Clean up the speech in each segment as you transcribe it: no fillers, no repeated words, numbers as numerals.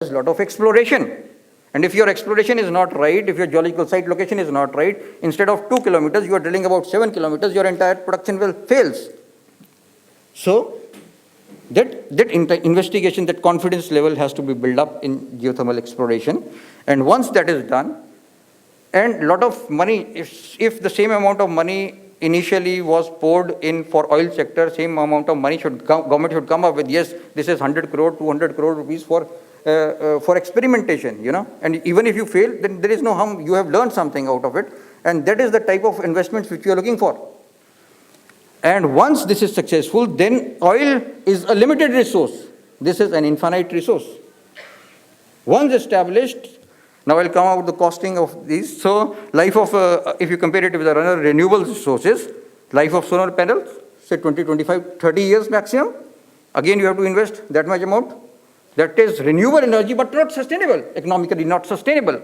a lot of exploration. And if your exploration is not right, if your geological site location is not right, instead of 2 kilometers, you are drilling about 7 kilometers, your entire production well fails. So, that investigation, that confidence level has to be built up in geothermal exploration. And once that is done, and a lot of money, if the same amount of money initially was poured in for oil sector, same amount of money government should come up with, yes, this is 100 crore, 200 crore rupees for experimentation, and even if you fail, then there is no harm, you have learned something out of it, and that is the type of investments which you are looking for. And once this is successful, then oil is a limited resource. This is an infinite resource. Once established, now I'll come out with the costing of these. So, life of, if you compare it with the other renewable resources, life of solar panels, say 20, 25, 30 years maximum. Again, you have to invest that much amount. That is renewable energy, but not sustainable, economically not sustainable.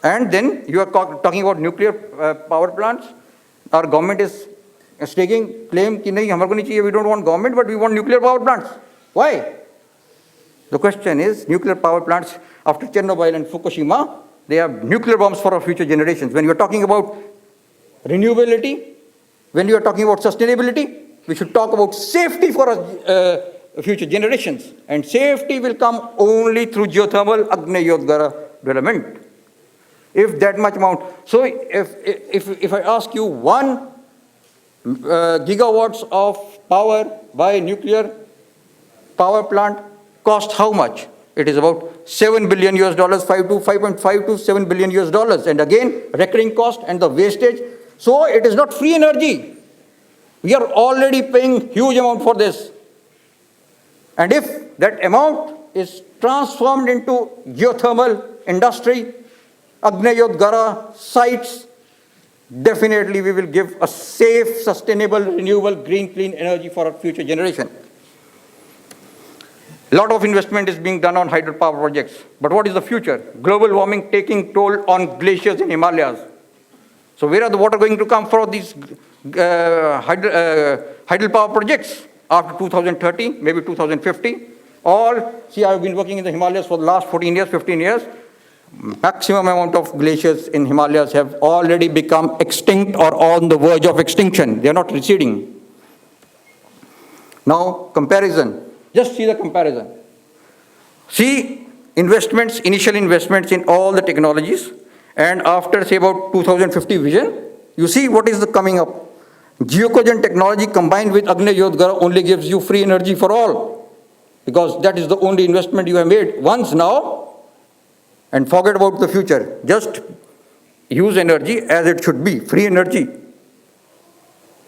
And then you are talking about nuclear power plants. Our government is staking claim कि नहीं हमारे को नहीं चाहिए, we don't want government, but we want nuclear power plants. Why? The question is, nuclear power plants, after Chernobyl and Fukushima, they have nuclear bombs for our future generations. When you are talking about renewability, when you are talking about sustainability, we should talk about safety for our future generations. And safety will come only through geothermal Agni-Yodgara development. If that much amount. So if I ask you 1 gigawatts of power by nuclear power plant cost how much? It is about $7 billion, 5.5 to 7 billion US dollars. And again, recurring cost and the wastage. So it is not free energy. We are already paying huge amount for this. And if that amount is transformed into geothermal industry, Agni-Yodgara sites, definitely we will give a safe, sustainable, renewable, green, clean energy for our future generation. A lot of investment is being done on hydropower projects. But what is the future? Global warming taking toll on glaciers in Himalayas. So where are the water going to come for these hydropower projects after 2030, maybe 2050? See, I've been working in the Himalayas for the last 14 years, 15 years. Maximum amount of glaciers in Himalayas have already become extinct or on the verge of extinction. They are not receding. Now, comparison. Just see the comparison. See investments, initial investments in all the technologies, and after say about 2050 vision, you see what is the coming up. Geocogen technology combined with Agni-Yodgara only gives you free energy for all, because that is the only investment you have made once now, and forget about the future. Just use energy as it should be, free energy.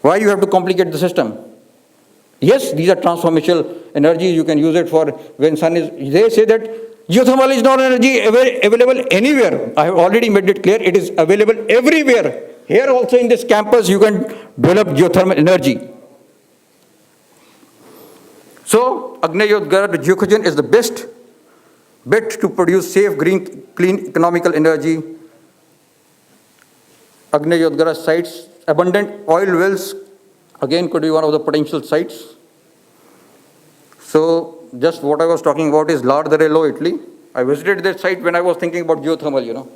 Why you have to complicate the system? Yes, these are transformational energies. You can use it for when sun is. They say that geothermal is not energy available anywhere. I have already made it clear. It is available everywhere. Here also in this campus, you can develop geothermal energy. So, Agni-Yodgara, the geocogen is the best bet to produce safe, green, clean, economical energy. Agni-Yodgara sites, abundant oil wells, again could be one of the potential sites. So, just what I was talking about is Lardarello, Italy. I visited that site when I was thinking about geothermal,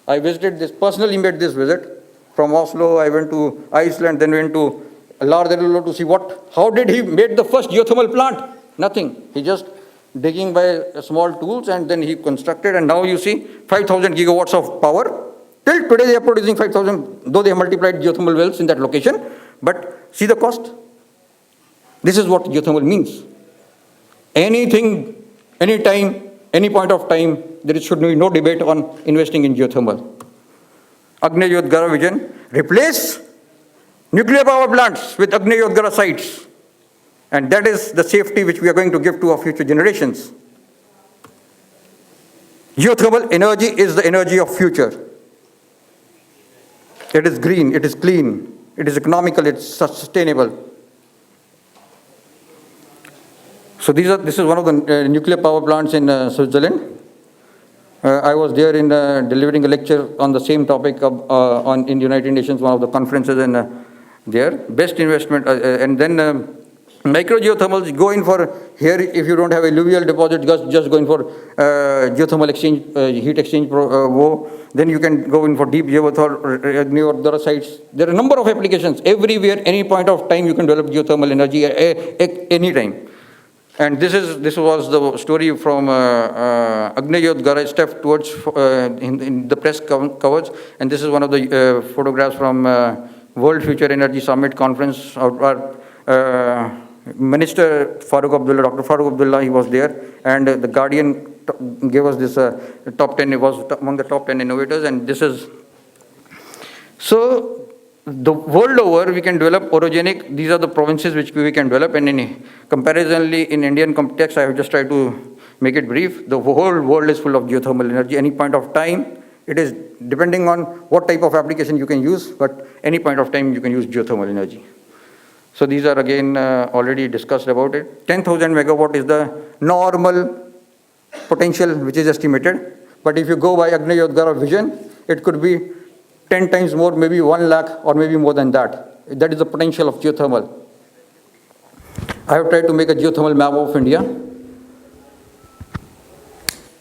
I visited this, personally made this visit. From Oslo, I went to Iceland, then went to Lardarello to see how did he make the first geothermal plant? Nothing. He just digging by small tools, and then he constructed, and now you see 5,000 gigawatts of power. Till today they are producing 5,000, though they have multiplied geothermal wells in that location. But see the cost. This is what geothermal means. Anything, anytime, any point of time, there should be no debate on investing in geothermal. Agni-Yodgara vision, replace nuclear power plants with Agni-Yodgara sites. And that is the safety which we are going to give to our future generations. Geothermal energy is the energy of future. It is green, it is clean, it is economical, it is sustainable. So this is one of the nuclear power plants in Switzerland. I was there in delivering a lecture on the same topic in the United Nations, one of the conferences in there. Best investment, and then Micro geothermals, go in for here if you don't have alluvial deposit, just go in for geothermal exchange, heat exchange then you can go in for deep geothermal or other sites. There are a number of applications everywhere, any point of time you can develop geothermal energy any time. And this was the story from Agni-Yodgara step towards in the press covers, and this is one of the photographs from World Future Energy Summit conference. Minister Farooq Abdullah, Dr. Farooq Abdullah, he was there, and the Guardian gave us this top 10. It was among the top 10 innovators, and this is so. The world over, we can develop orogenic. These are the provinces which we can develop, and in comparisonly in Indian context, I have just tried to make it brief. The whole world is full of geothermal energy. Any point of time, it is depending on what type of application you can use, but any point of time you can use geothermal energy. So these are again already discussed about it. 10,000 megawatt is the normal potential which is estimated. But if you go by Agni-Yodgara vision, it could be 10 times more, maybe 1 lakh or maybe more than that. That is the potential of geothermal. I have tried to make a geothermal map of India.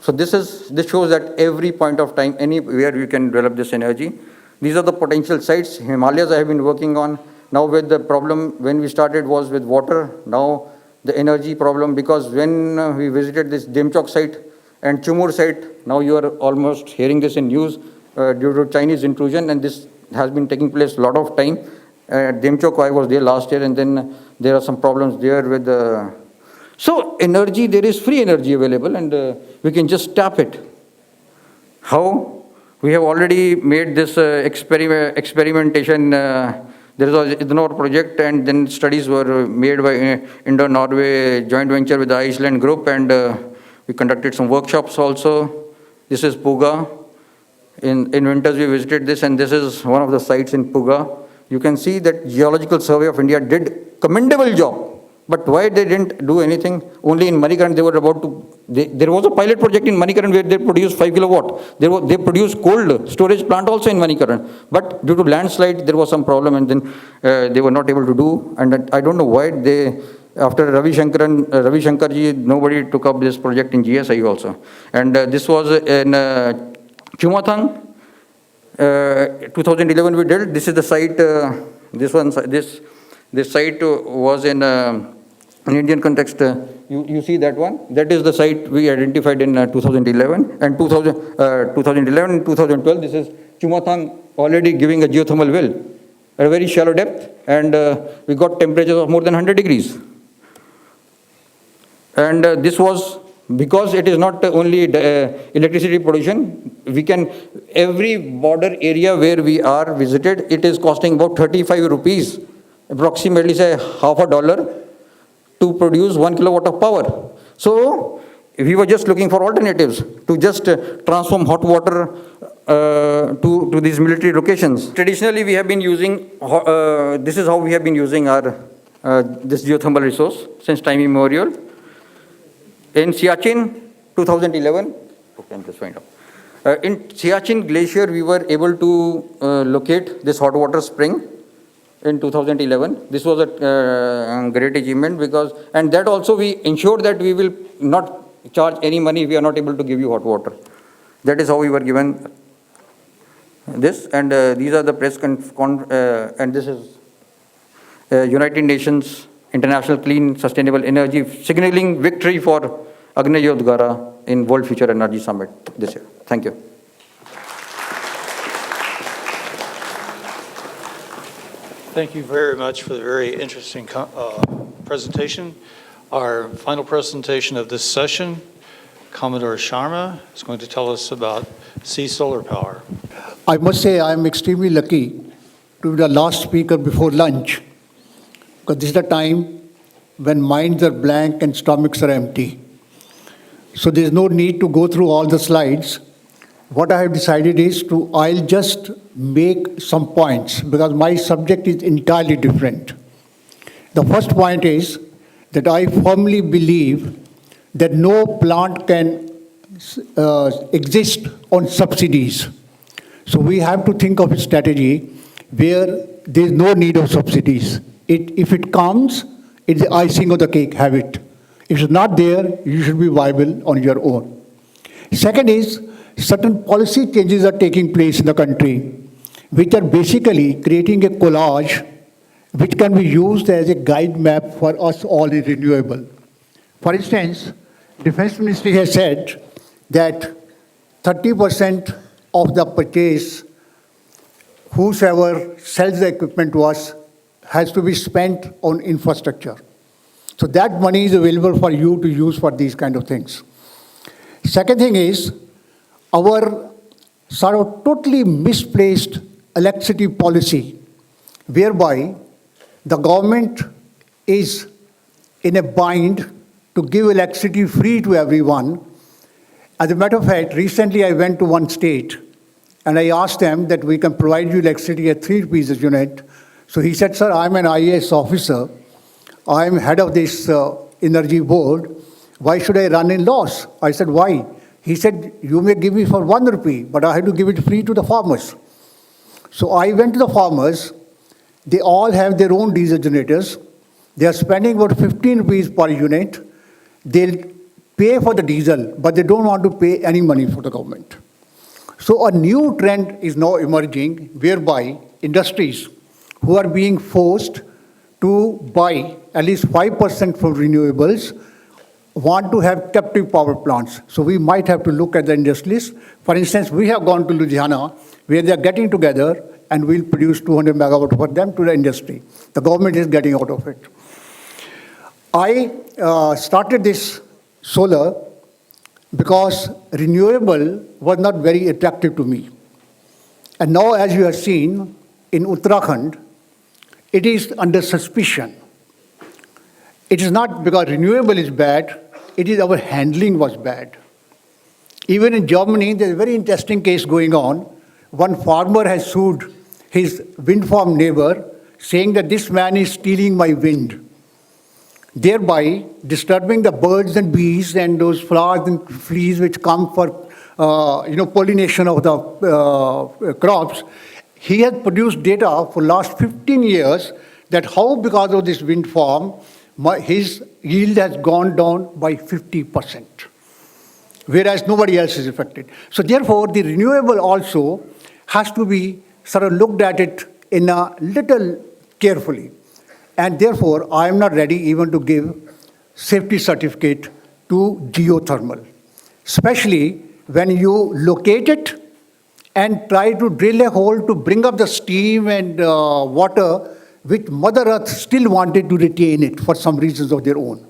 So this shows that every point of time, anywhere you can develop this energy. These are the potential sites. Himalayas I have been working on. Now with the problem, when we started was with water. Now the energy problem, because when we visited this Demchok site and Chumur site, now you are almost hearing this in news, due to Chinese intrusion, and this has been taking place a lot of time. At Demchok, I was there last year, and then there are some problems there with so energy, there is free energy available, and we can just tap it. How? We have already made this experimentation. There is a Ignore project, and then studies were made by Indo-Norway joint venture with the Iceland group, and we conducted some workshops also. This is Puga. In winters we visited this, and this is one of the sites in Puga. You can see that Geological Survey of India did commendable job, but why they didn't do anything? Only in Manikaran they were about to. There was a pilot project in Manikaran where they produced 5 kilowatt. They produced cold storage plant also in Manikaran, but due to landslide there was some problem, and then they were not able to do. And I don't know why they. After Ravi Shankarji, nobody took up this project in GSI also. And this was in Chumathang, 2011 we did. This is the site. This site was in Indian context. You see that one. That is the site we identified in 2011 and 2011 and 2012. This is Chumathang already giving a geothermal well at a very shallow depth, and we got temperatures of more than 100 degrees. And this was. Because it is not only electricity production, we can, every border area where we are visited, it is costing about 35 rupees, approximately say $0.50 to produce 1 kilowatt of power. So we were just looking for alternatives to just transform hot water to these military locations. Traditionally, we have been using, this is how we have been using our this geothermal resource since time immemorial. In Siachen, 2011, in Siachen Glacier, we were able to locate this hot water spring in 2011. This was a great achievement because, and that also we ensured that we will not charge any money if we are not able to give you hot water. That is how we were given this, and these are the press and this is United Nations International Clean Sustainable Energy signaling victory for Agni-Yodgara in World Future Energy Summit this year. Thank you. Thank you very much for the very interesting presentation. Our final presentation of this session, Commodore Sharma is going to tell us about sea solar power. I must say I am extremely lucky to be the last speaker before lunch, because this is the time when minds are blank and stomachs are empty. So there's no need to go through all the slides. What I have decided is I'll just make some points because my subject is entirely different. The first point is that I firmly believe that no plant can exist on subsidies. So we have to think of a strategy where there's no need of subsidies. If it comes, It's the icing of the cake, have it. If it's not there, you should be viable on your own. Second is, certain policy changes are taking place in the country, which are basically creating a collage which can be used as a guide map for us all in renewable. For instance, Defense Ministry has said that 30% of the purchase, whosoever sells the equipment to us, has to be spent on infrastructure. So that money is available for you to use for these kind of things. Second thing is, our sort of totally misplaced electricity policy, whereby the government is in a bind to give electricity free to everyone. As a matter of fact, recently I went to one state and I asked them that we can provide you electricity at 3 rupees a unit. So he said, sir, I'm an IAS officer. I'm head of this energy board. Why should I run in loss? I said, why? He said, you may give me for 1 rupee, but I have to give it free to the farmers. So I went to the farmers. They all have their own diesel generators. They are spending about 15 rupees per unit. They'll pay for the diesel, but they don't want to pay any money for the government. So a new trend is now emerging whereby industries who are being forced to buy at least 5% from renewables want to have captive power plants. So we might have to look at the industries. For instance, we have gone to Ludhiana where they are getting together and we'll produce 200 megawatt for them to the industry. The government is getting out of it. I started this solar because renewable was not very attractive to me. And now, as you have seen, in Uttarakhand, it is under suspicion. It is not because renewable is bad, it is our handling was bad. Even in Germany, there's a very interesting case going on. One farmer has sued his wind farm neighbor, saying that this man is stealing my wind, thereby disturbing the birds and bees and those flowers and fleas which come for pollination of the crops. He has produced data for last 15 years that how because of this wind farm, his yield has gone down by 50%, whereas nobody else is affected. So therefore, the renewable also has to be sort of looked at it in a little carefully. And therefore, I am not ready even to give safety certificate to geothermal, especially when you locate it and try to drill a hole to bring up the steam and water, which Mother Earth still wanted to retain it for some reasons of their own.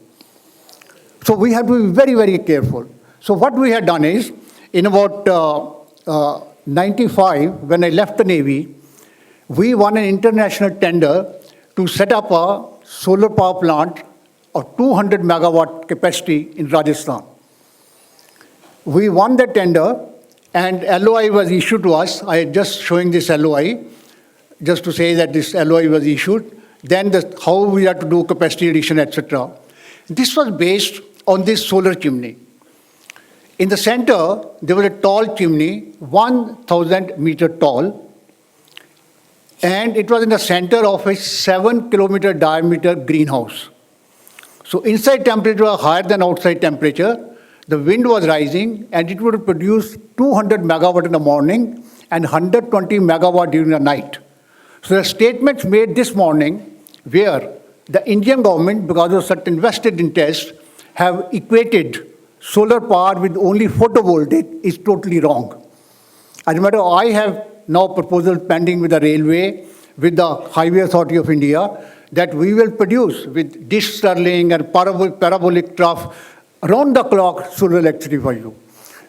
So we have to be very, very careful. So what we had done is, in about 95, when I left the Navy, we won an international tender to set up a solar power plant of 200 megawatt capacity in Rajasthan. We won the tender and LOI was issued to us. I am just showing this LOI, just to say that this LOI was issued. Then how we had to do capacity addition, etc. This was based on this solar chimney. In the center, there was a tall chimney, 1,000 meter tall, and it was in the center of a 7-kilometer diameter greenhouse. So inside temperature was higher than outside temperature. The wind was rising, and it would produce 200 megawatt in the morning and 120 megawatt during the night. So the statements made this morning where the Indian government, because of certain vested interests, have equated solar power with only photovoltaic is totally wrong. As a matter of I have now proposal pending with the railway, with the Highway Authority of India, that we will produce with dish Stirling and parabolic trough around the clock solar electricity for you.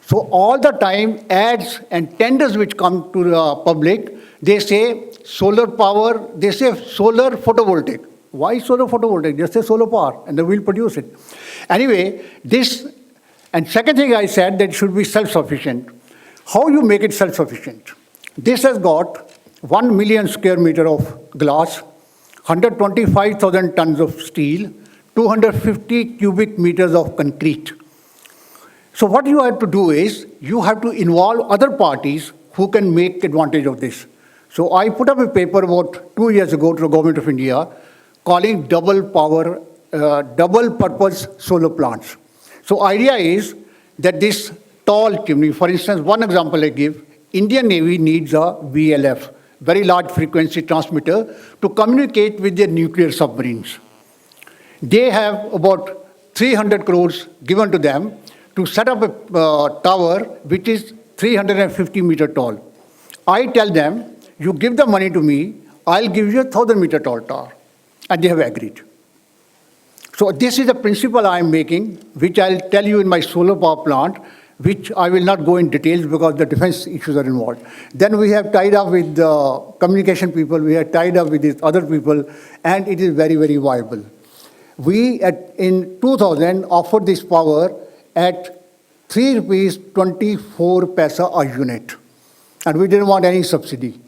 So all the time ads and tenders which come to the public, they say solar power, they say solar photovoltaic. Why solar photovoltaic? Just say solar power and they will produce it. Anyway, this, and second thing I said that it should be self-sufficient. How you make it self-sufficient? This has got 1 million square meter of glass, 125,000 tons of steel, 250 cubic meters of concrete. So what you have to do is, you have to involve other parties who can make advantage of this. So I put up a paper about 2 years ago to the Government of India calling double power double purpose solar plants. So idea is that this tall chimney, for instance, one example I give, Indian Navy needs a VLF, very large frequency transmitter, to communicate with their nuclear submarines. They have about 300 crores given to them to set up a tower which is 350 meter tall. I tell them, you give the money to me, I'll give you a 1,000 meter tall tower. And they have agreed. So this is the principle I am making, which I'll tell you in my solar power plant, which I will not go in details because the defense issues are involved. Then we have tied up with the communication people, we have tied up with these other people, and it is very, very viable. We, in 2000, offered this power at 3 rupees 24 paisa a unit. And we didn't want any subsidy.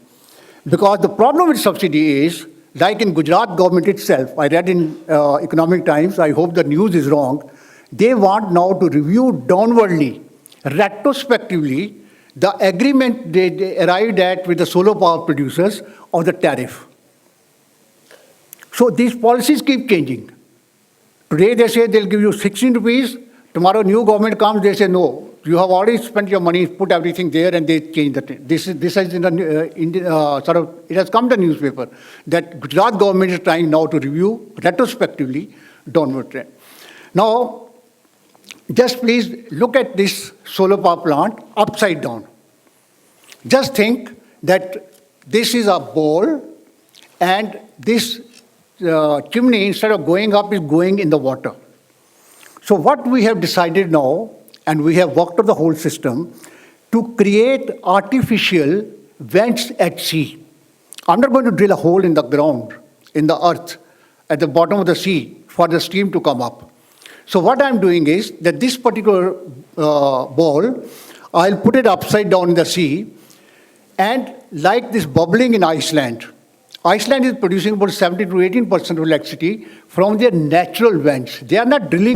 Because the problem with subsidy is, like in Gujarat government itself, I read in Economic Times, I hope the news is wrong, they want now to review downwardly, retrospectively, the agreement they arrived at with the solar power producers of the tariff. So these policies keep changing. Today they say they'll give you 16 rupees, tomorrow new government comes, they say no, you have already spent your money, put everything there, and they change the. This is in the sort of, it has come to the newspaper that Gujarat government is trying now to review retrospectively downward trend. Now, just please look at this solar power plant upside down. Just think that this is a bowl, and this chimney, instead of going up, is going in the water. So what we have decided now, and we have worked on the whole system, to create artificial vents at sea. I'm not going to drill a hole in the ground, in the earth, at the bottom of the sea, for the steam to come up. So what I'm doing is that this particular bowl, I'll put it upside down in the sea, and like this bubbling in Iceland, Iceland is producing about 70 to 18% of electricity from their natural vents. They are not drilling